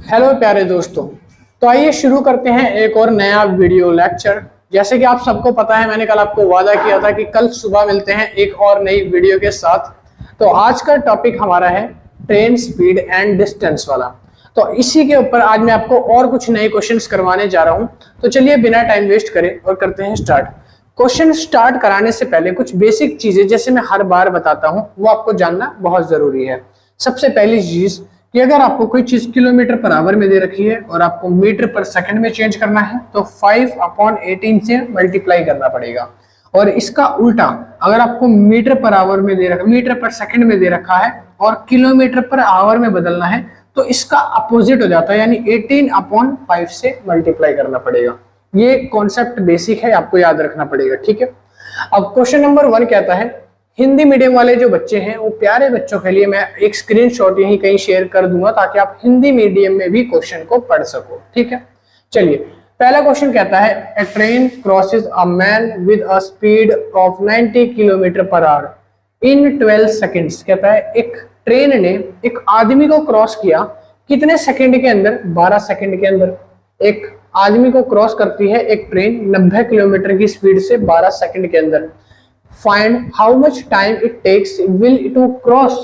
Hello प्यारे दोस्तों। तो आइए शुरू करते हैं एक और नया वीडियो लेक्चर। जैसे कि आप सबको पता है, मैंने कल आपको वादा किया था कि कल सुबह मिलते हैं एक और नई वीडियो के साथ। तो आज का टॉपिक हमारा है ट्रेन स्पीड एंड डिस्टेंस वाला। तो इसी के ऊपर आज मैं आपको और कुछ नए क्वेश्चंस करवाने जा रहा हूं। तो चलिए बिना टाइम वेस्ट करें और करते हैं स्टार्ट। क्वेश्चन स्टार्ट कराने से पहले कुछ बेसिक चीजें जैसे मैं हर बार बताता हूं वो आपको जानना बहुत जरूरी है। सबसे पहली चीज कि अगर आपको कोई चीज किलोमीटर पर आवर में दे रखी है और आपको मीटर पर सेकंड में चेंज करना है तो 5/18 से मल्टीप्लाई करना पड़ेगा। और इसका उल्टा अगर आपको मीटर पर आवर में दे रखा, मीटर पर सेकंड में दे रखा है और किलोमीटर पर आवर में बदलना है तो इसका अपोजिट हो जाता है, यानी 18/5 से मल्टीप्लाई करना पड़ेगा। ये कॉन्सेप्ट बेसिक है, आपको याद रखना पड़ेगा, ठीक है। अब क्वेश्चन नंबर 1 कहता है, हिंदी मीडियम वाले जो बच्चे हैं वो प्यारे बच्चों के लिए मैं एक स्क्रीनशॉट यहीं कहीं शेयर कर दूंगा ताकि आप हिंदी मीडियम में भी क्वेश्चन को पढ़ सको, ठीक है। चलिए पहला क्वेश्चन कहता है, a train crosses a man with a speed of 90 kilometre per hour in 12 seconds. कहता है एक ट्रेन ने एक आदमी को क्रॉस किया कितने सेकंड के अंदर? 12 सेकंड के अंदर। एक आदमी को क्रॉस करती है एक ट्रेन 90 किलोमीटर की स्पीड से 12 सेकंड के अंदर। Find how much time it takes will to cross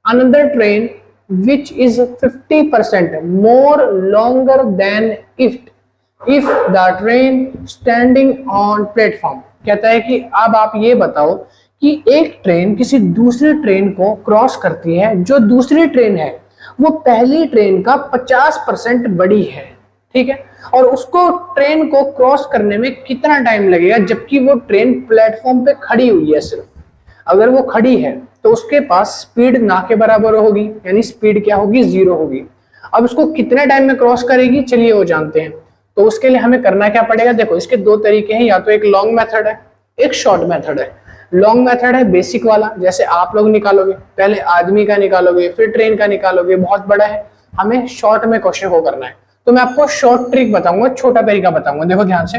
another train which is 50% more longer than if the train standing on platform। कहता है कि अब आप ये बताओ कि एक ट्रेन किसी दूसरी ट्रेन को क्रॉस करती है, जो दूसरी ट्रेन है वो पहली ट्रेन का 50% बड़ी है, ठीक है, और उसको ट्रेन को क्रॉस करने में कितना टाइम लगेगा जबकि वो ट्रेन प्लेटफॉर्म पे खड़ी हुई है। सिर्फ अगर वो खड़ी है तो उसके पास स्पीड ना के बराबर होगी, यानी स्पीड क्या होगी? 0 होगी। अब उसको कितने टाइम में क्रॉस करेगी, चलिए वो जानते हैं। तो उसके लिए हमें करना क्या पड़ेगा? देखो इसके दो तरीके हैं, या तो एक लॉन्ग मेथड है, एक शॉर्ट मेथड है। लॉन्ग मेथड है बेसिक वाला, जैसे आप लोग निकालोगे, पहले आदमी का निकालोगे फिर ट्रेन का निकालोगे, बहुत बड़ा है। हमें शॉर्ट में क्वेश्चन को करना है तो मैं आपको शॉर्ट ट्रिक बताऊंगा, छोटा तरीका बताऊंगा। देखो ध्यान से,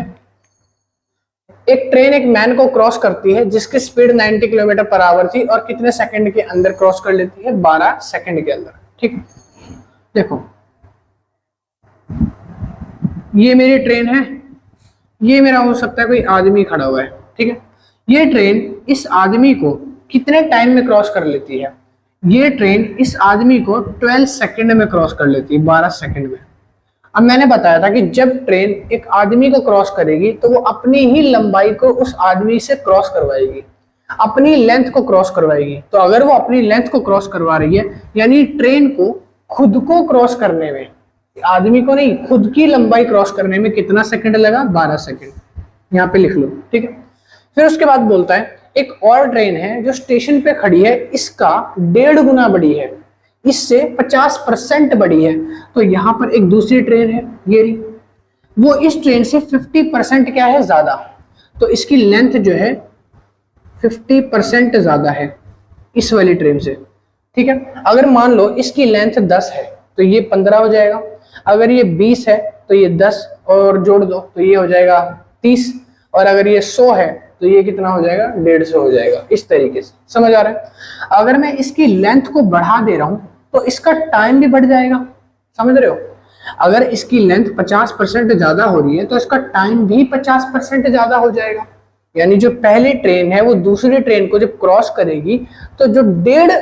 एक ट्रेन एक मैन को क्रॉस करती है जिसकी स्पीड 90 किलोमीटर पर आवर थी और कितने सेकंड के अंदर क्रॉस कर लेती है? 12 सेकंड के अंदर, ठीक। देखो ये मेरी ट्रेन है, ये मेरा हो सकता है कोई आदमी खड़ा हुआ है, ठीक है। ये ट्रेन इस आदमी को कितने टाइम में क्रॉस कर लेती है? ये ट्रेन इस आदमी को 12 सेकंड में क्रॉस कर लेती है, 12 सेकंड में। अब मैंने बताया था कि जब ट्रेन एक आदमी को क्रॉस करेगी तो वो अपनी ही लंबाई को उस आदमी से क्रॉस करवाएगी, अपनी लेंथ को क्रॉस करवाएगी। तो अगर वो अपनी लेंथ को क्रॉस करवा रही है यानी ट्रेन को खुद को क्रॉस करने में, आदमी को नहीं, खुद की लंबाई क्रॉस करने में कितना सेकंड लगा? 12 सेकंड। यहाँ पे लिख लो, ठीक है। फिर उसके बाद बोलता है एक और ट्रेन है जो स्टेशन पे खड़ी है, इसका 1.5 गुना बड़ी है, इससे 50% बड़ी है। तो यहाँ पर एक दूसरी ट्रेन है, ये रही, वो इस ट्रेन से 50% क्या है? ज्यादा। तो इसकी लेंथ जो है 50% ज्यादा है इस वाली ट्रेन से, ठीक है। अगर मान लो इसकी लेंथ 10 है तो ये 15 हो जाएगा, अगर ये 20 है तो ये 10 और जोड़ दो तो ये हो जाएगा 30, और अगर ये 100 है तो ये कितना हो जाएगा? 150 हो जाएगा। इस तरीके से समझ आ रहा है। अगर मैं इसकी लेंथ को बढ़ा दे रहा हूं तो इसका टाइम भी बढ़ जाएगा, समझ रहे हो। अगर इसकी लेंथ 50% ज्यादा हो रही है तो इसका टाइम भी 50% ज्यादा हो जाएगा। यानी जो पहली ट्रेन है वो दूसरी ट्रेन को जब क्रॉस करेगी तो जो 1.5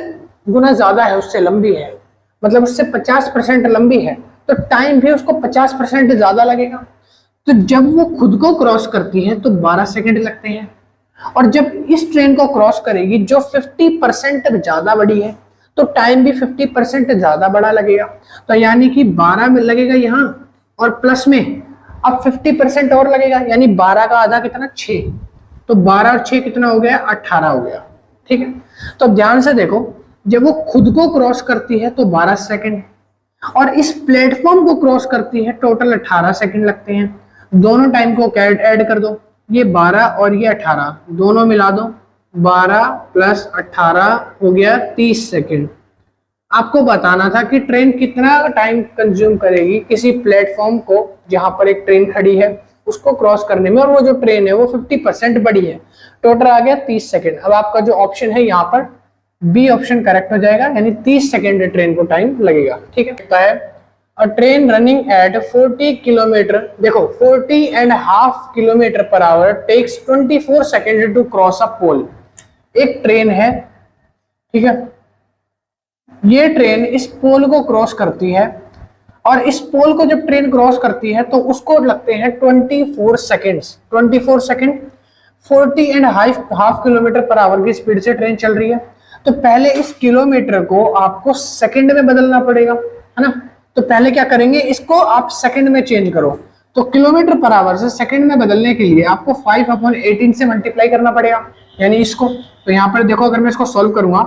गुना ज्यादा है उससे लंबी है, मतलब उससे 50% लंबी है, तो टाइम भी उसको 50% ज्यादा लगेगा। तो जब वो खुद को क्रॉस करती है तो 12 सेकंड लगते हैं, और जब इस ट्रेन को क्रॉस करेगी जो 50% ज्यादा बड़ी है तो टाइम भी 50% ज्यादा बड़ा लगेगा। तो यानी कि 12 में लगेगा यहाँ, और प्लस में अब 50% और लगेगा, यानी 12 का आधा कितना? 6। तो 12 और 6 कितना हो गया? 18 हो गया, ठीक है। तो ध्यान से देखो, जब वो खुद को क्रॉस करती है तो 12 सेकंड, और इस प्लेटफॉर्म को क्रॉस करती है टोटल 18 सेकंड लगते हैं। दोनों टाइम को ऐड कर दो, ये 12 और ये 18 दोनों मिला दो, 12 + 18 हो गया 30 सेकंड। आपको बताना था कि ट्रेन कितना टाइम कंज्यूम करेगी किसी प्लेटफॉर्म को जहां पर एक ट्रेन खड़ी है उसको क्रॉस करने में, और वो जो ट्रेन है वो 50% बड़ी है। टोटल आ गया 30 सेकंड। अब आपका जो ऑप्शन है यहाँ पर बी ऑप्शन करेक्ट हो जाएगा, यानी 30 सेकंड ट्रेन को टाइम लगेगा, ठीक है। a train running at 40 kilometre, देखो 40.5 kilometre per hour takes 24 second to cross a pole. एक ट्रेन है, ठीक है, ये ट्रेन इस पोल को क्रॉस करती है और इस पोल को जब ट्रेन क्रॉस करती है तो उसको लगते हैं 24 seconds. 24 second 40.5 kilometre per our की स्पीड से ट्रेन चल रही है। तो पहले इस किलोमीटर को आपको सेकंड में बदलना पड़ेगा, है ना। तो पहले क्या करेंगे, इसको आप सेकंड में चेंज करो। तो किलोमीटर पर आवर से सेकंड में बदलने के लिए आपको 5/18 से मल्टीप्लाई करना पड़ेगा, यानी इसको। तो यहाँ पर देखो, अगर मैं इसको सॉल्व करूंगा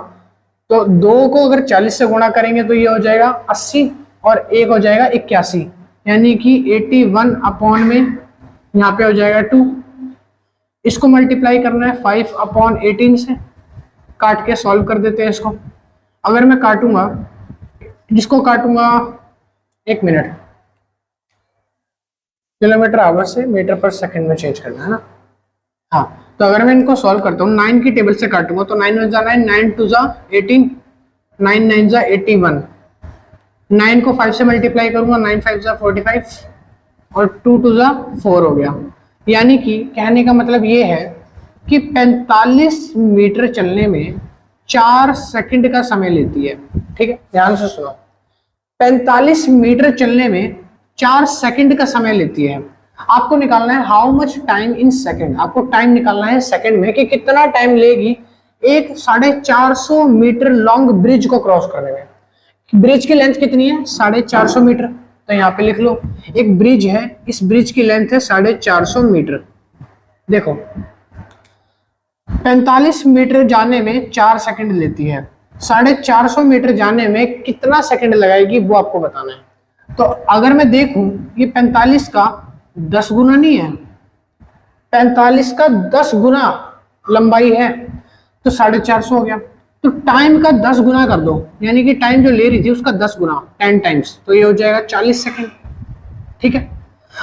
तो 2 को अगर 40 से गुणा करेंगे तो ये हो जाएगा 80 और 1 हो जाएगा 81, यानी कि 81 अपॉन में यहाँ पे हो जाएगा 2। इसको मल्टीप्लाई करना है 5/18 से, काट के सॉल्व कर देते हैं इसको। अगर मैं काटूंगा, जिसको काटूंगा 1 मिनट, किलोमीटर आवर से मीटर पर सेकंड में चेंज करना है ना। हाँ, तो अगर मैं इनको सॉल्व करता हूँ 9 की टेबल से काटूंगा तो 9 1 जा 9, 9 2 जा 18, 9 9 जा 81। 9 को 5 से मल्टीप्लाई करूंगा, 9 5 जा 45 और 2 2 जा 4 हो गया। यानी कि कहने का मतलब ये है कि 45 मीटर चलने में 4 सेकंड का समय लेती है। ठीक है, ध्यान से सुनो, 45 मीटर चलने में 4 सेकंड का समय लेती है। आपको निकालना है how much time in second, आपको टाइम निकालना है सेकंड में कि कितना टाइम लेगी एक 450 मीटर लॉन्ग ब्रिज को क्रॉस करने में। ब्रिज की लेंथ कितनी है, 450 मीटर। तो यहाँ पे लिख लो, एक ब्रिज है, इस ब्रिज की लेंथ है 450 मीटर। देखो 45 मीटर जाने में 4 सेकंड लेती है, 450 मीटर जाने में कितना सेकंड लगाएगी वो आपको बताना है। तो अगर मैं देखूं, ये 45 का 10 गुना नहीं है, 45 का 10 गुना लंबाई है, तो 450 हो गया। तो टाइम का 10 गुना कर दो, यानी कि टाइम जो ले रही थी उसका 10 गुना, 10 टाइम्स, तो ये हो जाएगा 40 सेकंड। ठीक है,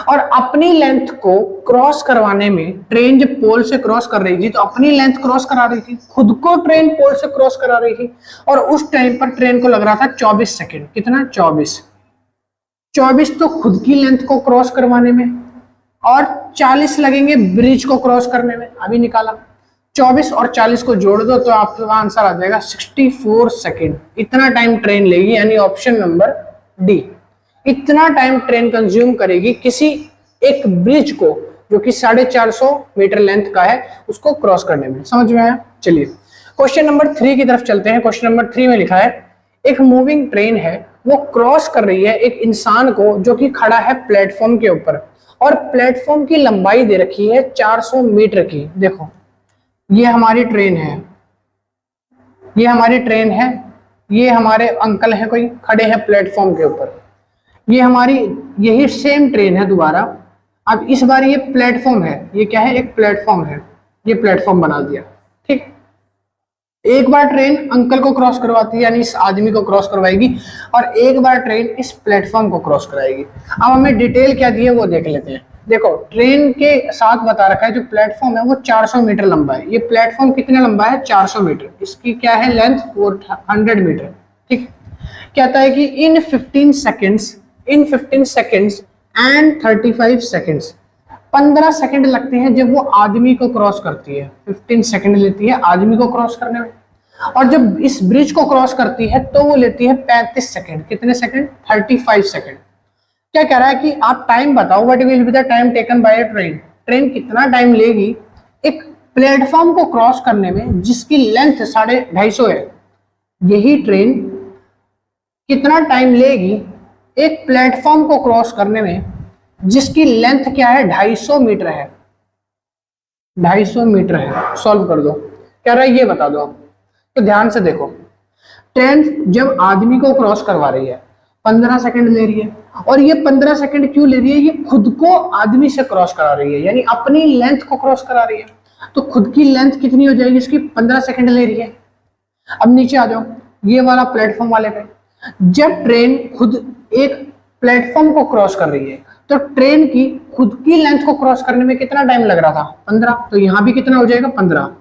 और अपनी लेंथ को क्रॉस करवाने में ट्रेन जब पोल से क्रॉस कर रही थी तो अपनी लेंथ क्रॉस करा रही थी, खुद को ट्रेन पोल से क्रॉस करा रही थी, और उस टाइम पर ट्रेन को लग रहा था 24 सेकंड। कितना, 24 तो खुद की लेंथ को क्रॉस करवाने में, और 40 लगेंगे ब्रिज को क्रॉस करने में। अभी निकाला, 24 और 40 को जोड़ दो तो आपका आंसर आ जाएगा 64 सेकंड। इतना टाइम ट्रेन लेगी, यानी ऑप्शन नंबर डी। इतना टाइम ट्रेन कंज्यूम करेगी किसी एक ब्रिज को जो कि 450 मीटर लेंथ का है उसको क्रॉस करने में। समझ में आया? चलिए क्वेश्चन नंबर 3 की तरफ चलते हैं। क्वेश्चन नंबर 3 में लिखा है, एक मूविंग ट्रेन है, वो क्रॉस कर रही है एक इंसान को जो कि खड़ा है प्लेटफॉर्म के ऊपर, और प्लेटफॉर्म की लंबाई दे रखी है 400 मीटर की। देखो ये हमारी ट्रेन है, ये हमारी ट्रेन है, ये हमारे अंकल है कोई खड़े हैं प्लेटफॉर्म के ऊपर, ये हमारी यही सेम ट्रेन है दोबारा। अब इस बार ये प्लेटफॉर्म है, ये क्या है, एक प्लेटफॉर्म है, ये प्लेटफॉर्म बना दिया। ठीक, एक बार ट्रेन अंकल को क्रॉस करवाती है, यानी इस आदमी को क्रॉस करवाएगी, और एक बार ट्रेन इस प्लेटफॉर्म को क्रॉस कराएगी। अब हमें डिटेल क्या दी है वो देख लेते हैं। देखो ट्रेन के साथ बता रखा है जो प्लेटफॉर्म है वो 400 मीटर लंबा है। ये प्लेटफॉर्म कितना लंबा है, 400 मीटर। इसकी क्या है लेंथ, 400 मीटर। ठीक, कहता है कि इन 15 सेकेंड्स एंड 35 सेकेंड्स, 15 सेकंड लगते हैं जब वो आदमी को क्रॉस करती है, 15 सेकंड लेती है आदमी को क्रॉस करने में, और जब इस ब्रिज को क्रॉस करती है तो वो लेती है 35 सेकंड। कितने सेकंड, 35 सेकंड। क्या कह रहा है कि आप टाइम बताओ, what will be the time taken by a train, train कितना टाइम लेगी एक प्लेटफॉर्म को क्रॉस करने में जिसकी लेंथ 250 है। यही ट्रेन कितना टाइम लेगी एक प्लेटफॉर्म को क्रॉस करने में जिसकी लेंथ क्या है, 250 मीटर है, 250 मीटर है। सॉल्व कर दो, कह रहा है ये बता दो आप। तो ध्यान से देखो, ट्रेन जब आदमी को क्रॉस करवा रही है 15 सेकंड ले रही है, और ये 15 सेकंड क्यों ले रही है, ये खुद को आदमी से क्रॉस करा रही है, यानी अपनी लेंथ को क्रॉस करा रही है। तो खुद की लेंथ कितनी हो जाएगी इसकी, 15 सेकंड ले रही है। अब नीचे आ जाओ, ये वाला प्लेटफॉर्म वाले पे, जब ट्रेन खुद एक प्लेटफॉर्म को क्रॉस कर रही है तो ट्रेन की खुद की लेंथ को क्रॉस करने में कितना टाइम लग रहा था, 15। तो यहां भी कितना हो जाएगा, 15।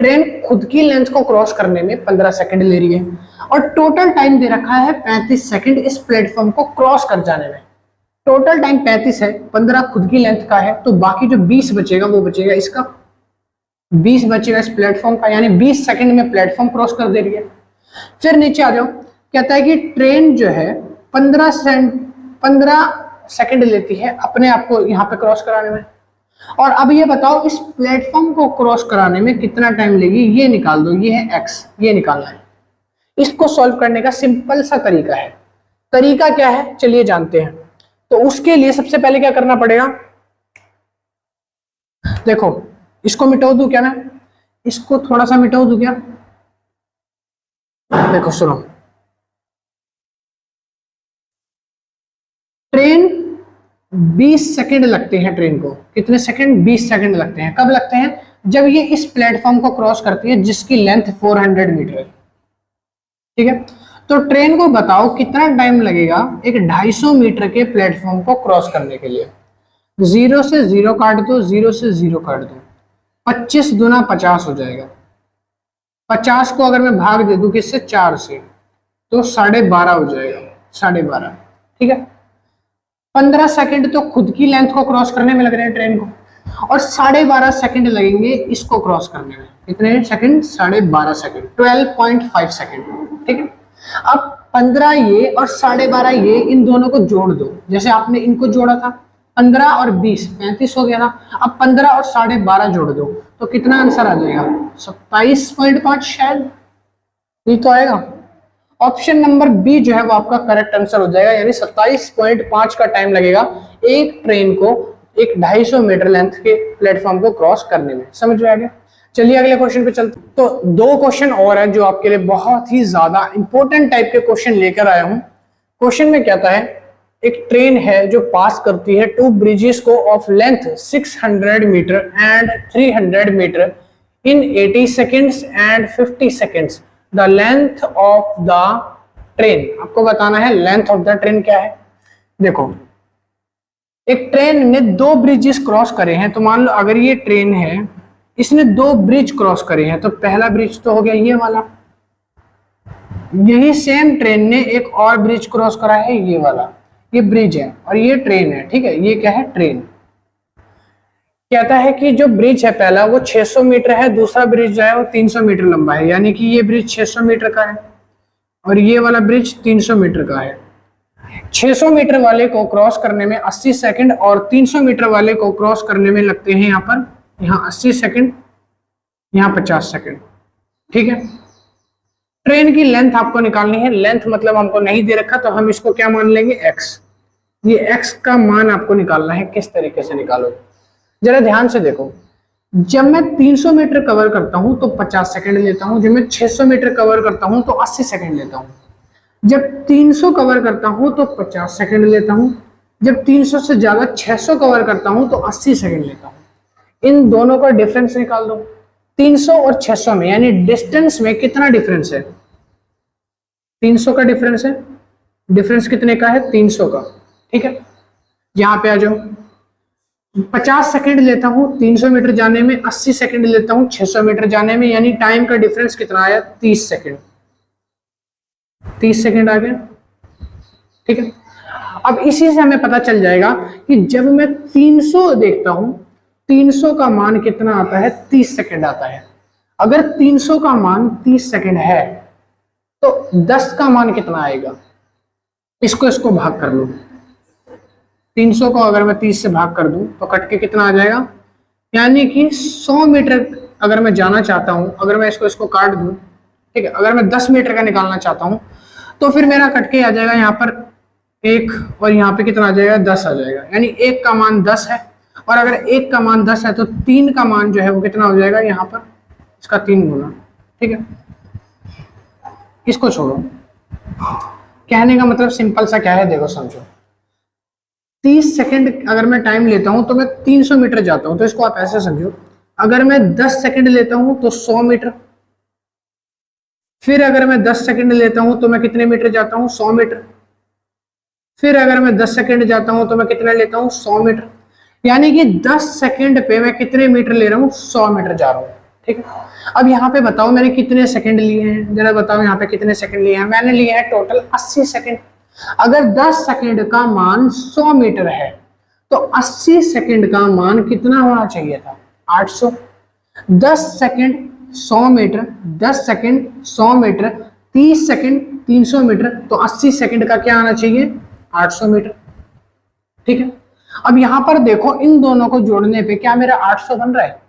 ट्रेन खुद की लेंथ को क्रॉस करने में 15 सेकंड ले रही है और टोटल टाइम दे रखा है 35 सेकंड इस प्लेटफॉर्म को क्रॉस कर जाने में। टोटल टाइम 35 है, 15 खुद की लेंथ का है, तो बाकी जो 20 बचेगा वो बचेगा इसका, 20 बचेगा इस प्लेटफॉर्म का, यानी 20 सेकंड में प्लेटफॉर्म क्रॉस कर दे रही है। फिर नीचे आ जाओ, कहता है कि ट्रेन जो है 15 सेकंड लेती है अपने आप को यहाँ पे क्रॉस कराने में, और अब ये बताओ इस प्लेटफॉर्म को क्रॉस कराने में कितना टाइम लेगी, ये निकाल दो, ये है x, ये निकालना है। इसको सॉल्व करने का सिंपल सा तरीका है। तरीका क्या है चलिए जानते हैं। तो उसके लिए सबसे पहले क्या करना पड़ेगा, देखो इसको मिटाओ दूं क्या, मैं इसको थोड़ा सा मिटाओ दूं क्या, देखो सुनो, ट्रेन 20 सेकंड लगते हैं, ट्रेन को कितने सेकंड, 20 सेकंड लगते हैं। कब लगते हैं, जब ये इस प्लेटफॉर्म को क्रॉस करती है जिसकी लेंथ 400 मीटर है, ठीक है। तो ट्रेन को बताओ कितना टाइम लगेगा एक 250 मीटर के प्लेटफॉर्म को क्रॉस करने के लिए। 0 से 0 काट दो, 0 से 0 काट दो, 25 दूना 50 हो जाएगा। 50 को अगर मैं भाग दे दूं किससे, 4 से, तो 12.5 हो जाएगा, 12.5, ठीक है। 15 सेकंड तो खुद की लेंथ को क्रॉस करने में लग रहे हैं ट्रेन को, और 12.5 सेकंड लगेंगे इसको क्रॉस करने में। कितने सेकंड, 12.5 सेकंड, 12.5 सेकंड, ठीक है। अब 15 ये और 12.5 ये, इन दोनों को जोड़ दो, जैसे आपने इनको जोड़ा था, 15 और 20 35 हो गया था। अब 15 और 12.5 जोड़ दो तो कितना आंसर आ जाएगा, 27.5 शायद, ये तो आएगा। ऑप्शन नंबर बी जो है वो आपका करेक्ट आंसर हो जाएगा, यानी 27.5 का टाइम लगेगा एक ट्रेन को एक 250 मीटर लेंथ के प्लेटफॉर्म को क्रॉस करने में। समझ में आ गया। चलिए अगले क्वेश्चन पे चलते। तो 2 क्वेश्चन और हैं जो आपके लिए बहुत ही ज्यादा इंपॉर्टेंट टाइप के क्वेश्चन लेकर आया हूं। क्वेश्चन में कहता है एक ट्रेन है जो पास करती है 2 ब्रिजेस को of length 600 metre and 300 metre in 80 seconds and 50 seconds. The length of the train, आपको बताना है लेंथ ऑफ द ट्रेन क्या है। देखो एक ट्रेन ने 2 ब्रिजेस क्रॉस करे हैं, तो मान लो अगर ये ट्रेन है, इसने 2 ब्रिज क्रॉस करे हैं, तो पहला ब्रिज तो हो गया ये वाला, यही सेम ट्रेन ने एक और ब्रिज क्रॉस करा है, ये वाला, ये ब्रिज है और ये ट्रेन है, ठीक है। ये क्या है, ट्रेन। कहता है कि जो ब्रिज है पहला वो 600 मीटर है, दूसरा ब्रिज जो है वो 300 मीटर लंबा है, यानी कि ये ब्रिज 600 मीटर का है और ये वाला ब्रिज 300 मीटर का है। 600 मीटर वाले को क्रॉस करने में 80 सेकंड और 300 मीटर वाले को क्रॉस करने में लगते हैं यहाँ पर, यहाँ 80 सेकंड, यहाँ 50 सेकंड, ठीक है। ट्रेन की लेंथ आपको निकालनी है। लेंथ मतलब हमको नहीं दे रखा, तो हम इसको क्या मान लेंगे, x। ये x का मान आपको निकालना है। किस तरीके से निकालो, जरा ध्यान से देखो। जब मैं 300 मीटर कवर करता हूं तो 50 सेकंड लेता हूं, जब मैं 600 मीटर कवर करता हूं तो 80 सेकंड लेता हूं, जब 300 कवर करता हूं तो 50 सेकंड लेता हूं, जब 300 से ज्यादा 600 कवर करता हूं तो 80 सेकंड लेता हूं। इन दोनों का डिफरेंस निकाल दो। 300 और 600 में यानी डिस्टेंस में कितना डिफरेंस है, 300 का डिफरेंस है। डिफरेंस कितने का है, 300 का, ठीक है। यहां पे आ जाओ, 50 सेकंड लेता हूं 300 मीटर जाने में, 80 सेकंड लेता हूं 600 मीटर जाने में, यानी टाइम का डिफरेंस कितना आया, 30 सेकंड। 30 सेकंड आ गया, ठीक है। अब इसी से हमें पता चल जाएगा कि जब मैं 300 देखता हूं, 300 का मान कितना आता है, 30 सेकंड आता है। अगर 300 का मान 30 सेकंड है तो 10 का मान कितना आएगा, इसको भाग कर लो। 300 को अगर मैं 30 से भाग कर दूं तो कट के कितना आ जाएगा, यानी कि 100 मीटर अगर मैं जाना चाहता हूं, अगर मैं इसको काट दूं, ठीक है, अगर मैं 10 मीटर का निकालना चाहता हूं तो फिर मेरा कट के आ जाएगा यहाँ पर 1 और यहाँ पे कितना आ जाएगा, 10 आ जाएगा। यानी 1 का मान 10 है, और अगर 1 का मान 10 है तो 3 का मान जो है वो कितना हो जाएगा, यहाँ पर इसका 3 गुना, ठीक है। इसको छोड़ो, कहने का मतलब सिंपल सा क्या है, देखो समझो। 30 सेकंड अगर मैं टाइम लेता हूं तो मैं 300 मीटर जाता हूं, तो इसको आप ऐसे समझो, अगर मैं 10 सेकंड लेता हूं तो 100 मीटर, फिर अगर मैं 10 सेकंड लेता हूं तो मैं कितने मीटर जाता हूं, 100 मीटर, फिर अगर मैं 10 सेकंड जाता हूं तो मैं कितना लेता हूं, 100 मीटर। यानी कि 10 सेकंड पे मैं कितने मीटर ले रहा हूं, 100 मीटर जा रहा हूं। ठीक है। अब यहाँ पे बताओ मैंने कितने सेकंड लिए हैं, जरा बताओ यहाँ पे कितने सेकंड लिए हैं। मैंने लिए हैं टोटल 80 सेकंड। अगर 10 सेकंड का मान 100 मीटर है तो 80 सेकंड का मान कितना होना चाहिए था? 800। 10 second 100 metre, 10 second 100 metre, 30 second 300 metre, तो 80 सेकंड का क्या आना चाहिए? 800 मीटर। ठीक है। अब यहां पर देखो इन दोनों को जोड़ने पे क्या मेरा 800 बन रहा है?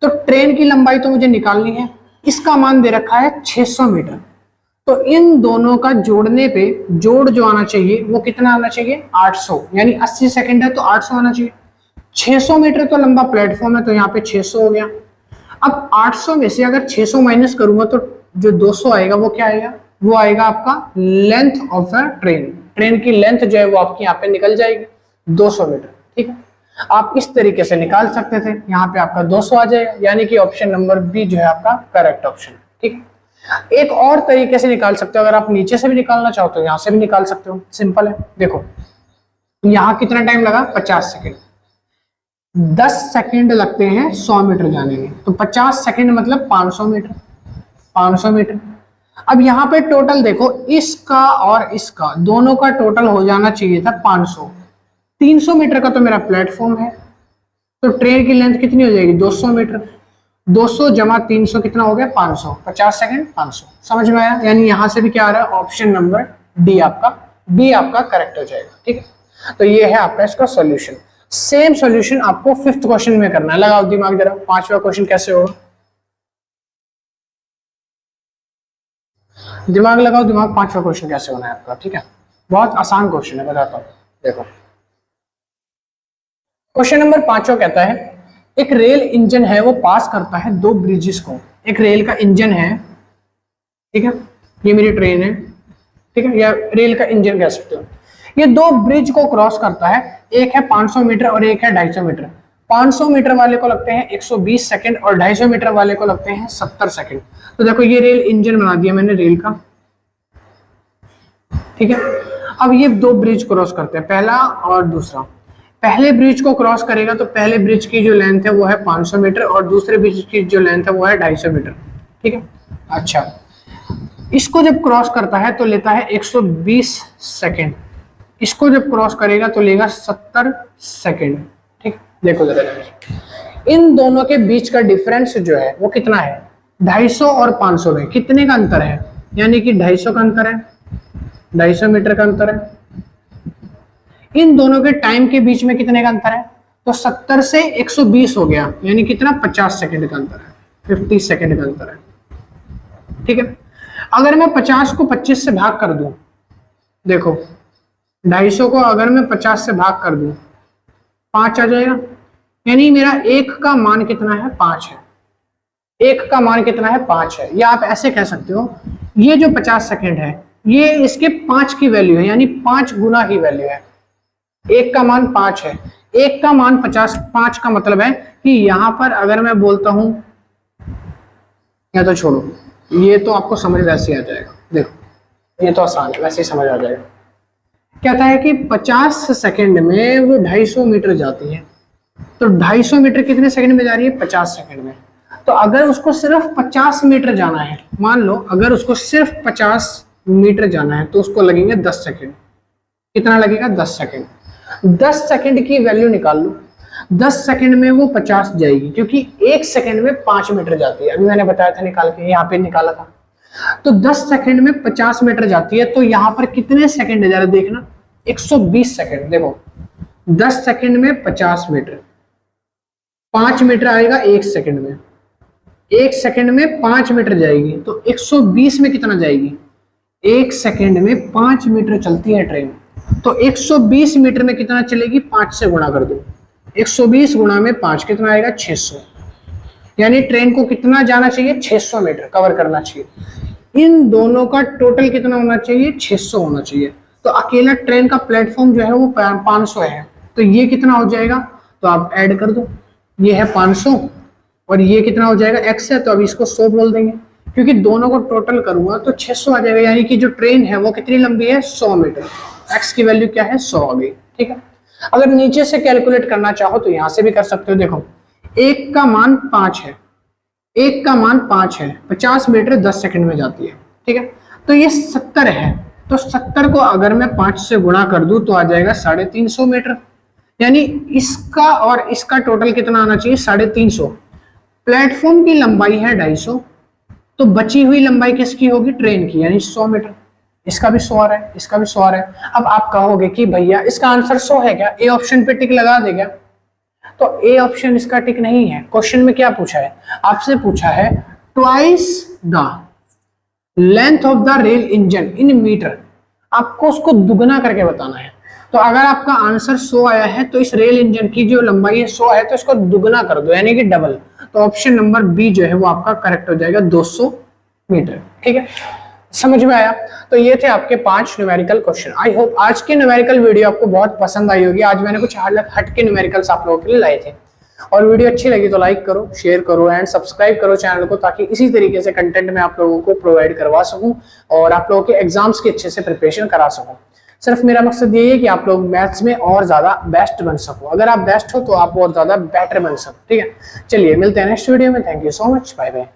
तो ट्रेन की लंबाई तो मुझे निकालनी है, इसका मान दे रखा है 600 मीटर। तो इन दोनों का जोड़ने पे जोड़ जो आना चाहिए वो कितना आना चाहिए? 800। यानी 80 सेकंड है तो 800 आना चाहिए। 600 मीटर तो लंबा प्लेटफॉर्म है तो यहाँ पे 600 हो गया। अब 800 में से अगर 600 माइनस करूंगा तो जो 200 आएगा वो क्या आएगा? वो आएगा आपका length of the train. Train की लेंथ जो है वो आपकी यहाँ पे निकल जाएगी 200 मीटर। ठीक है। आप इस तरीके से निकाल सकते थे, यहाँ पे आपका 200 आ जाएगा, यानी कि ऑप्शन नंबर बी जो है आपका करेक्ट ऑप्शन। ठीक है। एक और तरीके से निकाल सकते हो, अगर आप नीचे से भी निकालना चाहो तो यहाँ से भी निकाल सकते हो। सिंपल है। देखो यहाँ कितना टाइम लगा? 50 सेकेंड। 10 सेकेंड लगते हैं 100 मीटर जाने में, तो 50 सेकेंड मतलब 500 मीटर। 500 मीटर। अब यहाँ पे टोटल देखो, इसका और इसका दोनों का टोटल हो जाना चाहिए था 500। 300 मीटर का तो मेरा प्लेटफॉर्म है, तो ट्रेन की लेंथ कितनी हो जाएगी? 200 मीटर। 200 जमा 300 कितना हो गया? 500। 50 सेकंड 500। समझ में आया? यानी यहां से भी क्या आ रहा है? ऑप्शन नंबर डी आपका, बी आपका करेक्ट हो जाएगा। ठीक है। तो ये है आपका इसका सॉल्यूशन। सेम सॉल्यूशन आपको 5th क्वेश्चन में करना है। लगाओ दिमाग जरा, 5वां क्वेश्चन कैसे होगा? दिमाग लगाओ, दिमाग। 5वां क्वेश्चन कैसे होना है आपका? ठीक है, बहुत आसान क्वेश्चन है, बताता हूं। देखो क्वेश्चन नंबर 5 कहता है एक रेल इंजन है, वो पास करता है 2 ब्रिजेस को। एक रेल का इंजन है, ठीक है, ये मेरी ट्रेन है, ठीक है, या रेल का इंजन कह सकते हो। ये 2 ब्रिज को क्रॉस करता है, एक है 500 मीटर और एक है 250 मीटर। 500 मीटर वाले को लगते हैं 120 सेकंड और 250 मीटर वाले को लगते हैं 70 सेकंड। तो देखो ये रेल इंजन बना दिया मैंने रेल का, ठीक है। अब ये 2 ब्रिज क्रॉस करते हैं, पहला और दूसरा। पहले ब्रिज को क्रॉस करेगा तो पहले ब्रिज की जो लेंथ है वो है 500 मीटर और दूसरे ब्रिज की जो लेंथ है वो है 250 मीटर। ठीक है। अच्छा, इसको जब क्रॉस करता है तो लेता है 120 सेकंड, इसको जब क्रॉस करेगा तो लेगा 70 सेकंड। ठीक, देखो जरा इन दोनों के बीच का डिफरेंस जो है वो कितना है? 250 और 500 में कितने का अंतर है? यानी कि 250 का अंतर है, 250 मीटर का अंतर है। इन दोनों के टाइम के बीच में कितने का अंतर है? तो 70 से 120 हो गया, यानी कितना? 50 सेकंड का अंतर है, 50 सेकंड का अंतर है। ठीक है। अगर मैं 50 को 25 से भाग कर दूं, देखो 250 को अगर मैं 50 से भाग कर दूं 5 आ जाएगा, यानी मेरा एक का मान कितना है? 5 है। एक का मान कितना है? 5 है। या आप ऐसे कह सकते हो ये जो 50 सेकंड है ये इसके 5 की वैल्यू है, यानी 5 गुना की वैल्यू है। एक का मान 5 है, एक का मान 50। 5 का मतलब है कि यहां पर अगर मैं बोलता हूं, या तो छोड़ो, ये तो आपको समझ वैसे आ जाएगा। देखो ये तो आसान है, वैसे ही समझ आ जाएगा। कहता है कि 50 सेकंड में वो 250 मीटर जाती है, तो 250 मीटर कितने सेकंड में जा रही है? 50 सेकंड में। तो अगर उसको सिर्फ 50 मीटर जाना है, मान लो अगर उसको सिर्फ 50 मीटर जाना है तो उसको लगेंगे 10 सेकंड। कितना लगेगा? 10 सेकंड। 10 सेकंड की वैल्यू निकाल लो। 10 सेकंड में वो 50 जाएगी, क्योंकि 1 सेकंड में 5 मीटर जाती है। अभी मैंने बताया था निकाल के, यहाँ पे निकाला था। तो 10 सेकंड में 50 मीटर जाती है, तो यहाँ पर कितने सेकंड है जरा देखना? 120 सेकंड। देखो 10 सेकंड में 50 मीटर, 5 मीटर आएगा 1 सेकंड में, 1 सेकंड में 5 मीटर जाएगी, तो 120 में कितना जाएगी? 1 सेकंड में 5 मीटर चलती है ट्रेन, तो 120 मीटर में कितना चलेगी? 5 से गुणा कर दो। 120 गुणा में 5 कितना आएगा? 600। यानी ट्रेन को कितना जाना चाहिए? 600 मीटर कवर करना चाहिए। इन दोनों का टोटल कितना होना चाहिए? 600 होना चाहिए। तो अकेला ट्रेन का प्लेटफॉर्म जो है वो 500 है, तो ये कितना हो जाएगा? तो आप ऐड कर दो, ये है 500 और ये कितना हो जाएगा? x है, तो अब इसको 100 बोल देंगे, क्योंकि दोनों को टोटल करूंगा तो 600 आ जाएगा। यानी कि जो ट्रेन है वो कितनी लंबी है? 100 मीटर। x की वैल्यू क्या है? 100 आ गई। ठीक है। अगर नीचे से कैलकुलेट करना चाहो तो यहां से भी कर सकते हो। देखो एक का मान 5 है, एक का मान 5 है, 50 मीटर 10 सेकंड में जाती है, ठीक है। तो ये 70 है, तो 70 को अगर मैं 5 से गुणा कर दूं तो आ जाएगा 350 मीटर, यानी इसका और इसका टोटल कितना आना चाहिए 350। प्लेटफॉर्म की लंबाई है 250, तो बची हुई लंबाई किसकी होगी, ट्रेन की, यानी 100 मीटर। इसका भी 100 आ रहा है, इसका भी 100 आ रहा है। अब आप कहोगे कि भैया इसका आंसर 100 है क्या, ए ऑप्शन पे टिक लगा दे क्या? तो ए ऑप्शन इसका टिक नहीं है। क्वेश्चन में क्या पूछा है, आपसे पूछा है twice the length of the rail engine in metre, आपको उसको दुगना करके बताना है। तो अगर आपका आंसर 100 आया है तो इस रेल इंजन की जो लंबाई है 100 है, तो इसको दुगना कर दो, यानी कि डबल। तो ऑप्शन नंबर बी जो है वो आपका करेक्ट हो जाएगा, 200 मीटर, ठीक है। समझ में आया? तो ये थे आपके 5 न्यूमेरिकल क्वेश्चन। आई होप आज की न्यूमेरिकल वीडियो आपको बहुत पसंद आई होगी। आज मैंने कुछ हट के न्यूमेरिकल्स आप लोगों के लिए लाए थे, और वीडियो अच्छी लगी तो लाइक करो, शेयर करो एंड सब्सक्राइब करो चैनल को, ताकि इसी तरीके से कंटेंट मैं आप लोगों को प्रोवाइड करवा सकूं और आप लोगों के एग्जाम्स की अच्छे से प्रिपरेशन करा सकूं। सिर्फ मेरा मकसद यही है कि आप लोग मैथ्स में और ज्यादा बेस्ट बन सको। अगर आप बेस्ट हो तो आप और ज्यादा बेटर बन सको, ठीक है। चलिए मिलते हैं नेक्स्ट वीडियो में। Thank you so much, bye bye.